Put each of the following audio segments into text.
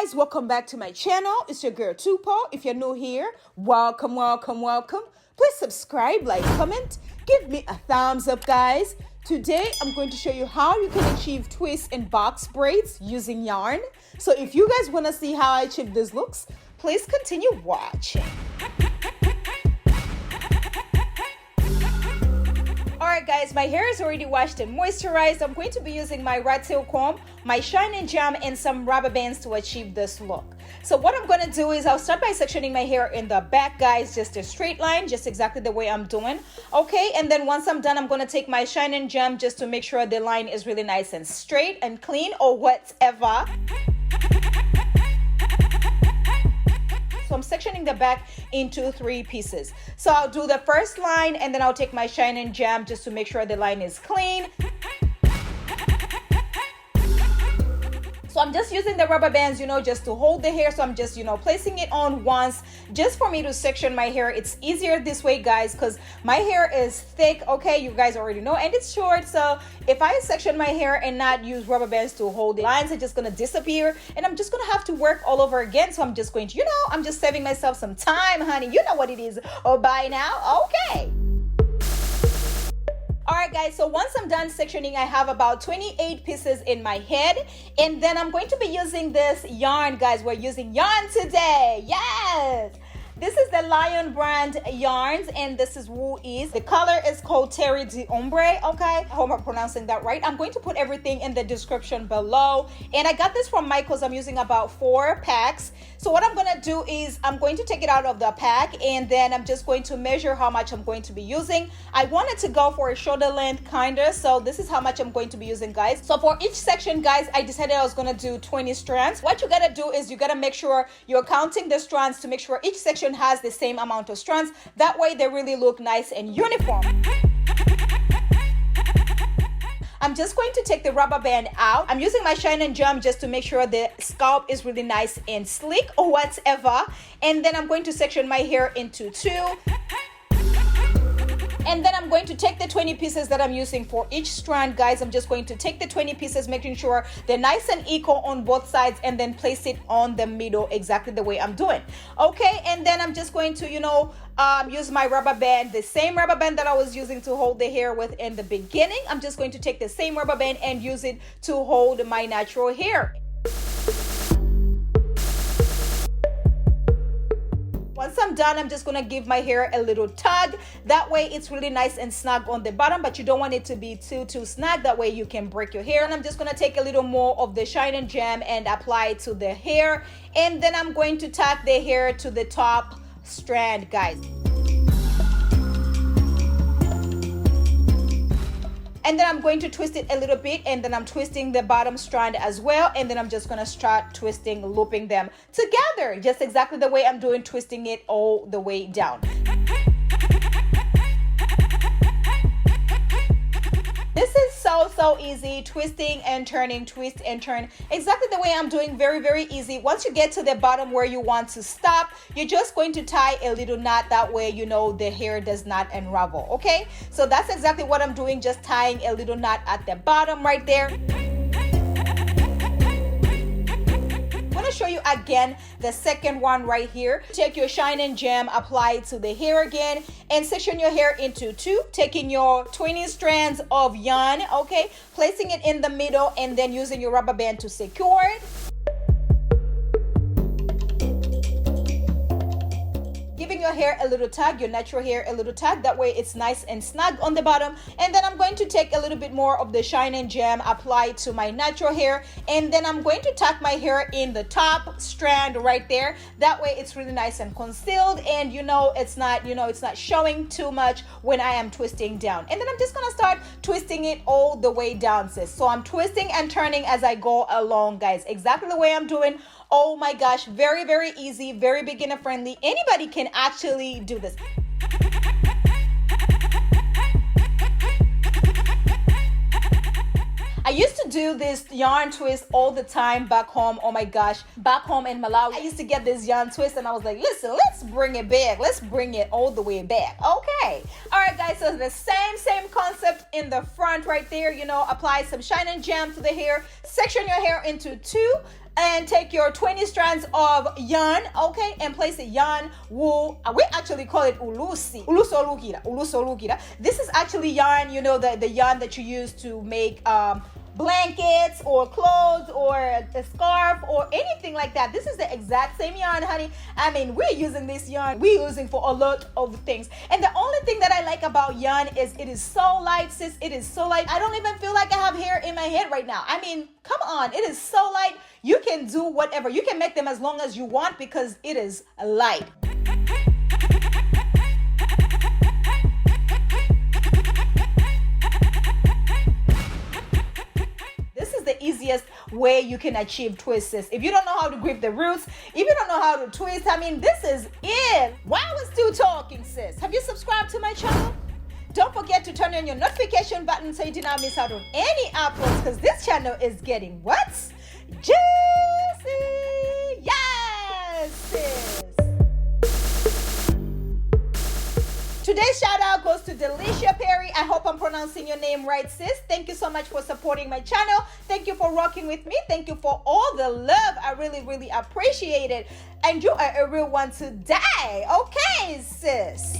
guys, welcome back to my channel. It's your girl Tupo. If you're new here, welcome. Please subscribe, like, comment, give me a thumbs up, guys. Today I'm going to show you how you can achieve twists in box braids using yarn. So if you guys want to see how I achieve these looks, please continue watching. Alright guys, my hair is already washed and moisturized. I'm going to be using my rat tail comb, my shine and jam, and some rubber bands to achieve this look. So what I'm going to do is I'll start by sectioning my hair in the back, guys, just a straight line, just exactly the way I'm doing. Okay, and then once I'm done, I'm going to take my shine and jam just to make sure the line is really nice and straight and clean or whatever. So I'm sectioning the back into 3 pieces. So I'll do the first line and then I'll take my shine and jam just to make sure the line is clean. So I'm just using the rubber bands, just to hold the hair. So I'm just, placing it on once just for me to section my hair. It's easier this way, guys, because my hair is thick. Okay, you guys already know, and it's short. So if I section my hair and not use rubber bands to hold the lines, are just going to disappear and I'm just going to have to work all over again. So I'm just going to, I'm just saving myself some time, honey. You know what it is. Oh, bye now. Okay. Alright guys, so once I'm done sectioning, I have about 28 pieces in my head, and then I'm going to be using this yarn, guys. We're using yarn today. Yes! This is the Lion brand yarns, and this is Wool Ease. The color is called TERRE de Ombre, okay? I hope I'm pronouncing that right. I'm going to put everything in the description below. And I got this from Michael's. I'm using about 4 packs. So what I'm going to do is I'm going to take it out of the pack, and then I'm just going to measure how much I'm going to be using. I wanted to go for a shoulder length kinda, so this is how much I'm going to be using, guys. So for each section, guys, I decided I was going to do 20 strands. What you got to do is you got to make sure you're counting the strands to make sure each section has the same amount of strands. That way they really look nice and uniform. I'm just going to take the rubber band out. I'm using my shine and jam just to make sure the scalp is really nice and sleek or whatever. And then I'm going to section my hair into 2. And then I'm going to take the 20 pieces that I'm using for each strand, guys. I'm just going to take the 20 pieces, making sure they're nice and equal on both sides, and then place it on the middle exactly the way I'm doing. Okay, and then I'm just going to, use my rubber band, the same rubber band that I was using to hold the hair with in the beginning. I'm just going to take the same rubber band and use it to hold my natural hair. Once I'm done, I'm just going to give my hair a little tug. That way it's really nice and snug on the bottom, but you don't want it to be too snug. That way you can break your hair. And I'm just going to take a little more of the shine and jam and apply it to the hair. And then I'm going to tack the hair to the top strand, guys. And then I'm going to twist it a little bit, and then I'm twisting the bottom strand as well, and then I'm just going to start twisting, looping them together, just exactly the way I'm doing, twisting it all the way down. This is so easy, twisting and turning, twist and turn, exactly the way I'm doing. Very easy. Once you get to the bottom where you want to stop, you're just going to tie a little knot. That way the hair does not unravel. Okay, so that's exactly what I'm doing, just tying a little knot at the bottom right there. I'm going to show you again the second one right here. Take your shine and jam, apply it to the hair again, and section your hair into 2, taking your 20 strands of yarn, okay, placing it in the middle, and then using your rubber band to secure it. Giving your hair a little tug, your natural hair a little tug. That way it's nice and snug on the bottom. And then I'm going to take a little bit more of the shine and jam, apply it to my natural hair, and then I'm going to tuck my hair in the top strand right there. That way it's really nice and concealed, and it's not showing too much when I am twisting down. And then I'm just gonna start twisting it all the way down, sis. So I'm twisting and turning as I go along, guys, exactly the way I'm doing. Oh my gosh, very easy, very beginner friendly. Anybody can actually do this. I used to do this yarn twist all the time back home. Oh my gosh, back home in Malawi, I used to get this yarn twist, and I was like, listen, let's bring it back. Let's bring it all the way back. Okay. All right, guys, so the same concept in the front right there. Apply some shine and jam to the hair, section your hair into 2. and take your 20 strands of yarn, okay, and place a yarn, wool. We actually call it ulusolukira. This is actually yarn, you know, the yarn that you use to make blankets or clothes or a scarf or anything like that. This is the exact same yarn, honey. I mean, we're using this yarn, we're using for a lot of things. And the only thing that I like about yarn is it is so light, sis. It is so light. I don't even feel like I have hair in my head right now. I mean, come on, it is so light. You can do whatever. You can make them as long as you want because it is light. The easiest way you can achieve twists. If you don't know how to grip the roots, if you don't know how to twist, I mean, this is it. Why are we still talking, sis? Have you subscribed to my channel? Don't forget to turn on your notification button so you do not miss out on any uploads, because this channel is getting what? Juicy! Yes, sis! Today's shout out goes to Delicia Perry. I hope I'm pronouncing your name right, sis. Thank you so much for supporting my channel. Thank you for rocking with me. Thank you for all the love. I really, really appreciate it. And you are a real one today. Okay, sis.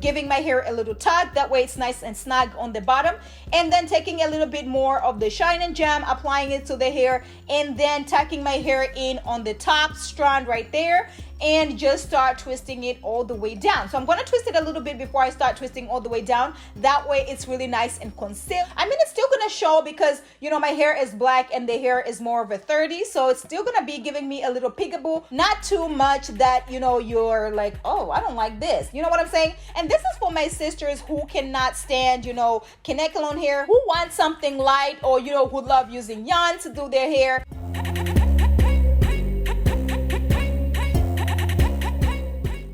Giving my hair a little tug, that way it's nice and snug on the bottom, and then taking a little bit more of the Shine and Jam, applying it to the hair, and then tucking my hair in on the top strand right there, and just start twisting it all the way down. So I'm going to twist it a little bit before I start twisting all the way down. That way it's really nice and concealed. I mean, it's still going to show because, you know, my hair is black and the hair is more of a 30, so it's still going to be giving me a little peekaboo, not too much that, you know, you're like, oh, I don't like this. You know what I'm saying? And this is for my sisters who cannot stand, you know, Kanekalon hair, who want something light, or, you know, who love using yarn to do their hair.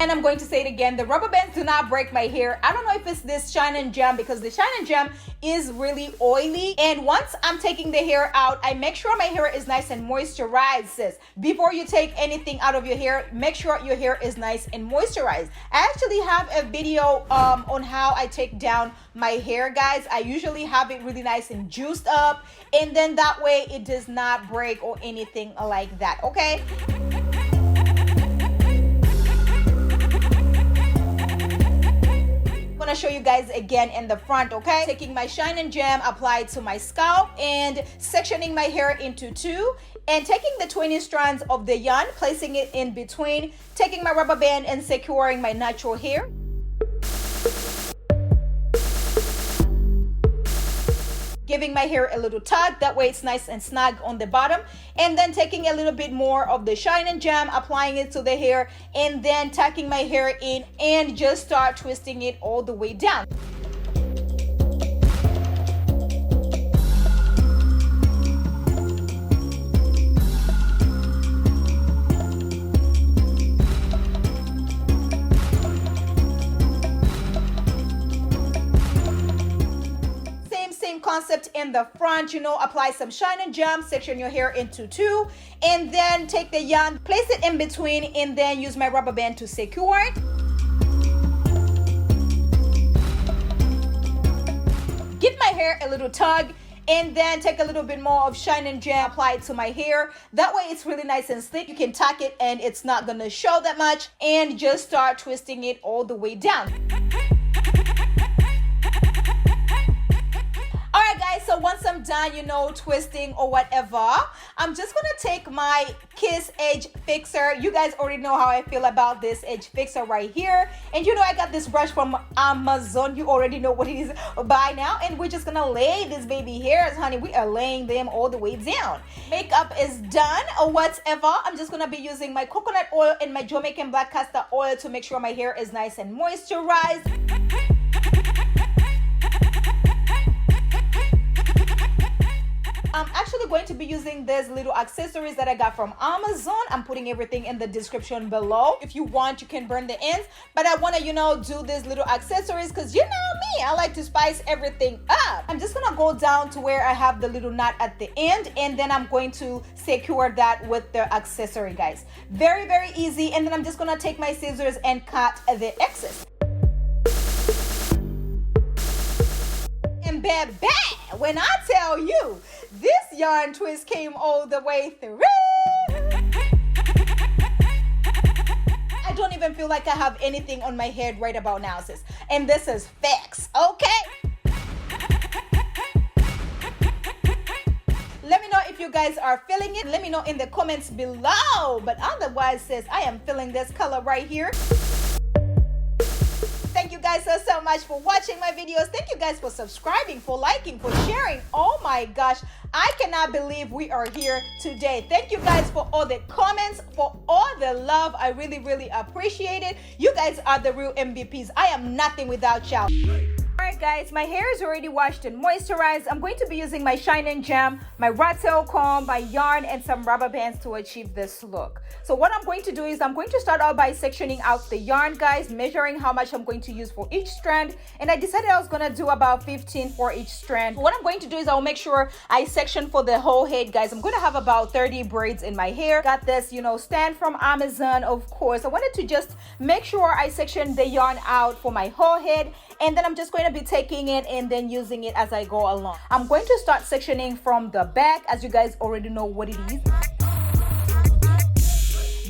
And I'm going to say it again, the rubber bands do not break my hair. I don't know if it's this Shine and Jam, because the Shine and Jam is really oily. And once I'm taking the hair out, I make sure my hair is nice and moisturized, sis. Before you take anything out of your hair, make sure your hair is nice and moisturized. I actually have a video on how I take down my hair, guys. I usually have it really nice and juiced up, and then that way it does not break or anything like that, okay? I'm gonna show you guys again in the front, okay? Taking my Shine and Jam, applied to my scalp, and sectioning my hair into two, and taking the 20 strands of the yarn, placing it in between, taking my rubber band and securing my natural hair. Giving my hair a little tug, that way it's nice and snug on the bottom, and then taking a little bit more of the Shine and Jam, applying it to the hair, and then tucking my hair in and just start twisting it all the way down. Concept in the front, you know, apply some Shine and Jam, section your hair into two, and then take the yarn, place it in between, and then use my rubber band to secure it. Give my hair a little tug, and then take a little bit more of Shine and Jam, apply it to my hair. That way it's really nice and slick. You can tuck it and it's not gonna show that much, and just start twisting it all the way down. Alright guys, so once I'm done, you know, twisting or whatever, I'm just gonna take my Kiss Edge Fixer. You guys already know how I feel about this Edge Fixer right here. And you know, I got this brush from Amazon. You already know what it is by now. And we're just gonna lay these baby hairs, honey. We are laying them all the way down. Makeup is done or whatever. I'm just gonna be using my coconut oil and my Jamaican black castor oil to make sure my hair is nice and moisturized. I'm actually going to be using these little accessories that I got from Amazon. I'm putting everything in the description below. If you want, you can burn the ends, but I want to, you know, do these little accessories because you know me, I like to spice everything up. I'm just gonna go down to where I have the little knot at the end, and then I'm going to secure that with the accessory, guys. Very, very easy. And then I'm just gonna take my scissors and cut the excess. And baby, when I tell you, this yarn twist came all the way through. I don't even feel like I have anything on my head right about now, sis. And this is facts, okay? Let me know if you guys are feeling it. Let me know in the comments below. But otherwise, sis, I am feeling this color right here. Thank you guys so much for watching my videos. Thank you guys for subscribing, for liking, for sharing. Oh my gosh, I cannot believe we are here today. Thank you guys for all the comments, for all the love. I really appreciate it. You guys are the real MVPs. I am nothing without y'all. Alright guys, my hair is already washed and moisturized. I'm going to be using my Shine and Jam, my rat tail comb, my yarn, and some rubber bands to achieve this look. So what I'm going to do is I'm going to start out by sectioning out the yarn, guys, measuring how much I'm going to use for each strand. And I decided I was going to do about 15 for each strand. What I'm going to do is I'll make sure I section for the whole head, guys. I'm going to have about 30 braids in my hair. Got this, stand from Amazon, of course. I wanted to just make sure I section the yarn out for my whole head. And then I'm just going to be taking it and then using it as I go along. I'm going to start sectioning from the back, as you guys already know what it is.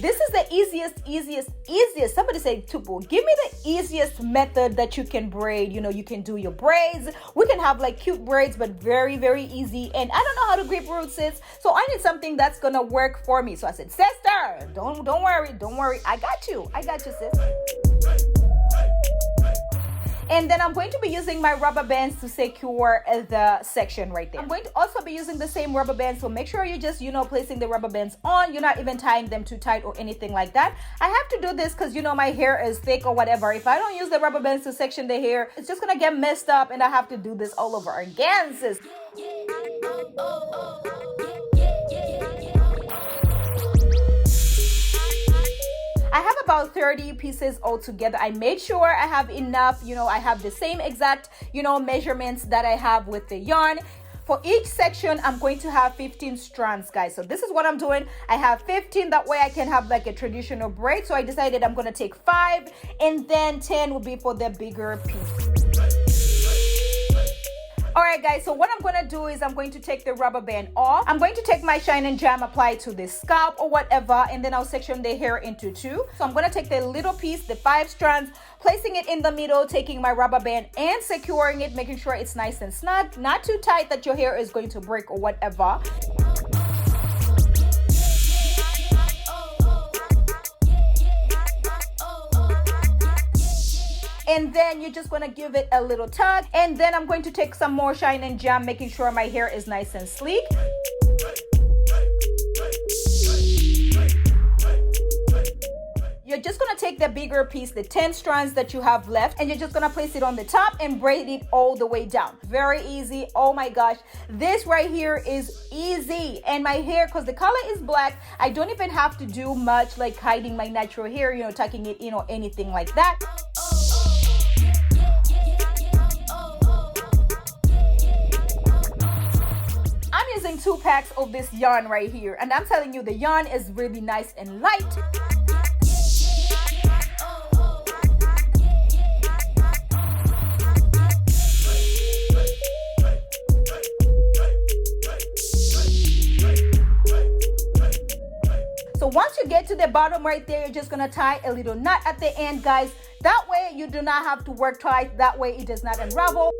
This is the easiest. Somebody say, Tupo, give me the easiest method that you can braid. You can do your braids. We can have like cute braids, but very easy. And I don't know how to grip roots, sis. So I need something that's gonna work for me. So I said, sister, don't worry. I got you, sis. And then I'm going to be using my rubber bands to secure the section right there. I'm going to also be using the same rubber bands, so make sure you're just, placing the rubber bands on. You're not even tying them too tight or anything like that. I have to do this because, my hair is thick or whatever. If I don't use the rubber bands to section the hair, it's just gonna get messed up and I have to do this all over again, sis. I have about 30 pieces altogether. I made sure I have enough, I have the same exact, measurements that I have with the yarn. For each section, I'm going to have 15 strands, guys. So this is what I'm doing. I have 15, that way I can have like a traditional braid. So I decided I'm gonna take 5 and then 10 will be for the bigger piece. Alright guys, so what I'm going to do is I'm going to take the rubber band off. I'm going to take my Shine and Jam, apply it to the scalp or whatever, and then I'll section the hair into 2. So I'm going to take the little piece, the 5 strands, placing it in the middle, taking my rubber band and securing it, making sure it's nice and snug, not too tight that your hair is going to break or whatever. And then you're just going to give it a little tug. And then I'm going to take some more Shine and Jam, making sure my hair is nice and sleek. You're just going to take the bigger piece, the 10 strands that you have left, and you're just going to place it on the top and braid it all the way down. Very easy. Oh my gosh. This right here is easy. And my hair, because the color is black, I don't even have to do much like hiding my natural hair, tucking it in or anything like that. I'm using 2 packs of this yarn right here, and I'm telling you, the yarn is really nice and light. So once you get to the bottom right there, you're just gonna tie a little knot at the end, guys. That way you do not have to work tight. That way it does not unravel.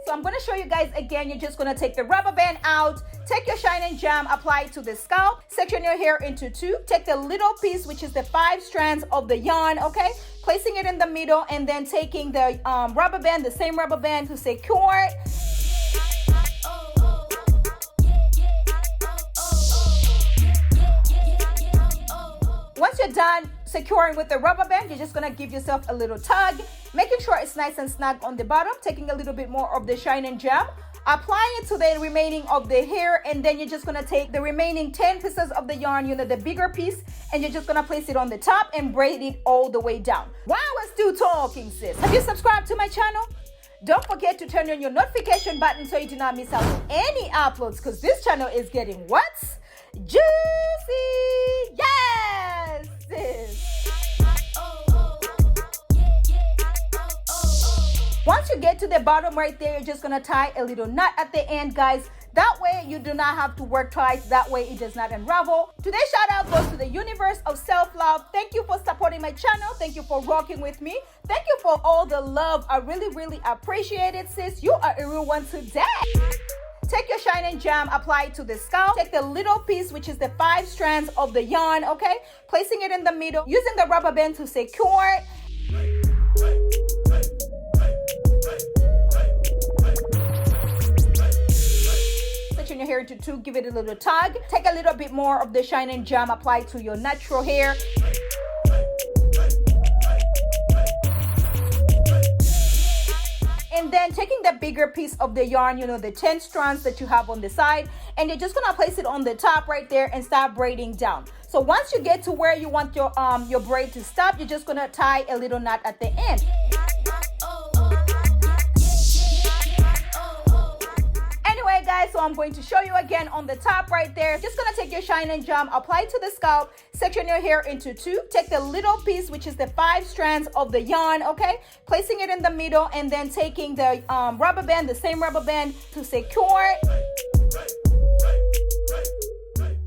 So I'm going to show you guys again. You're just going to take the rubber band out, take your Shine and Jam, apply it to the scalp, section your hair into 2, take the little piece, which is the 5 strands of the yarn, okay, placing it in the middle, and then taking the rubber band, the same rubber band, to secure it. Once you're done securing with the rubber band, you're just gonna give yourself a little tug, making sure it's nice and snug on the bottom, taking a little bit more of the Shine and Jam, applying it to the remaining of the hair, and then you're just gonna take the remaining 10 pieces of the yarn, the bigger piece, and you're just gonna place it on the top and braid it all the way down. While we're still talking, sis, have you subscribed to my channel? Don't forget to turn on your notification button so you do not miss out on any uploads, because this channel is getting what? Juicy! Yes, sis! Once you get to the bottom right there, you're just gonna tie a little knot at the end, guys. That way you do not have to work twice. That way it does not unravel. Today's shout out goes to the universe of self-love. Thank you for supporting my channel. Thank you for rocking with me. Thank you for all the love. I really appreciate it, sis. You are a real one today. Take your shine and jam, apply it to the scalp. Take the little piece, which is the 5 strands of the yarn, okay? Placing it in the middle, using the rubber band to secure it. Section your hair into 2, give it a little tug. Take a little bit more of the shine and jam, apply it to your natural hair. And then taking the bigger piece of the yarn, you know, the 10 strands that you have on the side, and you're just gonna place it on the top right there and start braiding down. So once you get to where you want your braid to stop, you're just gonna tie a little knot at the end. Anyway, guys, so I'm going to show you again on the top right there. Just gonna take your shine and jam, apply it to the scalp, section your hair into 2, take the little piece, which is the 5 strands of the yarn, okay, placing it in the middle, and then taking the rubber band, the same rubber band, to secure it.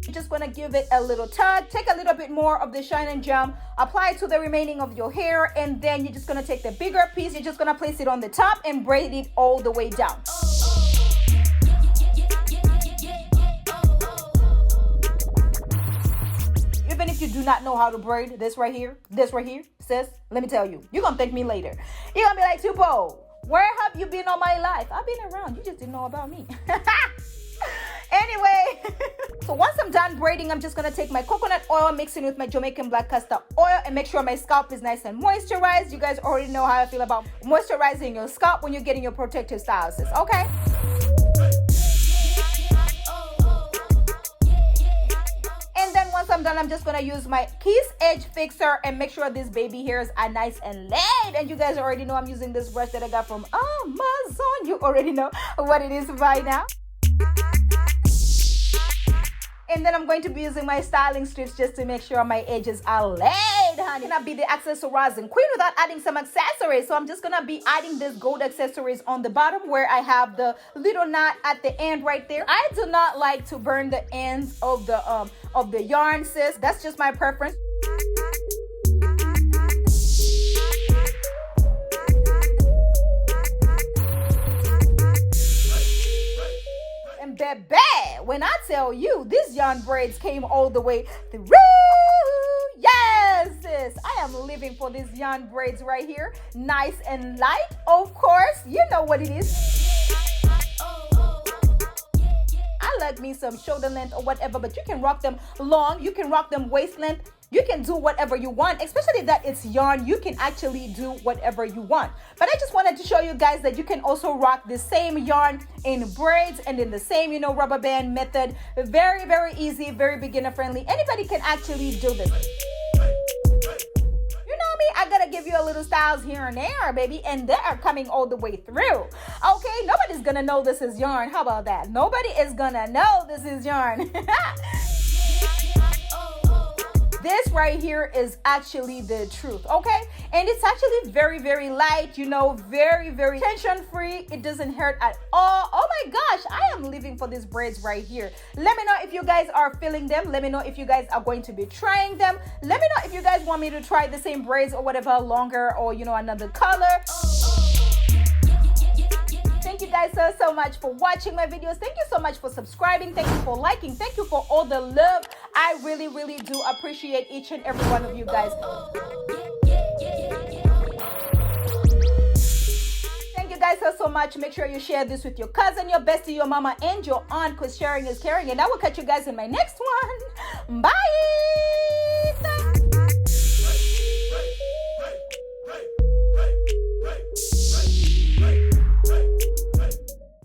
You're just gonna give it a little tug. Take a little bit more of the shine and jam, apply it to the remaining of your hair, and then you're just gonna take the bigger piece, you're just gonna place it on the top and braid it all the way down. Even if you do not know how to braid this right here, sis, let me tell you, you're gonna thank me later. You're gonna be like, Tupo, where have you been all my life? I've been around, you just didn't know about me. Anyway, so once I'm done braiding, I'm just gonna take my coconut oil, mixing with my Jamaican black castor oil, and make sure my scalp is nice and moisturized. You guys already know how I feel about moisturizing your scalp when you're getting your protective style, sis, okay? Once I'm done, I'm just gonna use my Kiss Edge Fixer and make sure these baby hairs are nice and laid. And you guys already know I'm using this brush that I got from Amazon. You already know what it is by now. And then I'm going to be using my styling strips just to make sure my edges are laid, honey. I'm gonna be the accessorizing queen without adding some accessories. So I'm just gonna be adding this gold accessories on the bottom where I have the little knot at the end right there. I do not like to burn the ends of the yarn, sis. That's just my preference. And baby, when I tell you these yarn braids came all the way through, yes, sis, I am living for these yarn braids right here. Nice and light, of course. You know what it is. I like me some shoulder length or whatever, but you can rock them long. You can rock them waist length. You can do whatever you want, especially that it's yarn. You can actually do whatever you want. But I just wanted to show you guys that you can also rock the same yarn in braids and in the same, you know, rubber band method. Very easy, very beginner friendly. Anybody can actually do this. You know me, I gotta give you a little styles here and there, baby, and they are coming all the way through. Okay, nobody's gonna know this is yarn. How about that? Nobody is gonna know this is yarn. This right here is actually the truth, okay? And it's actually very light, you know, very tension free. It doesn't hurt at all. Oh my gosh, I am living for these braids right here. Let me know if you guys are feeling them. Let me know if you guys are going to be trying them. Let me know if you guys want me to try the same braids or whatever, longer, or you know, another color. Thank you guys so much for watching my videos. Thank you so much for subscribing. Thank you for liking. Thank you for all the love. I really do appreciate each and every one of you guys. Thank you guys so much. Make sure you share this with your cousin, your bestie, your mama, and your aunt, because sharing is caring. And I will catch you guys in my next one. Bye.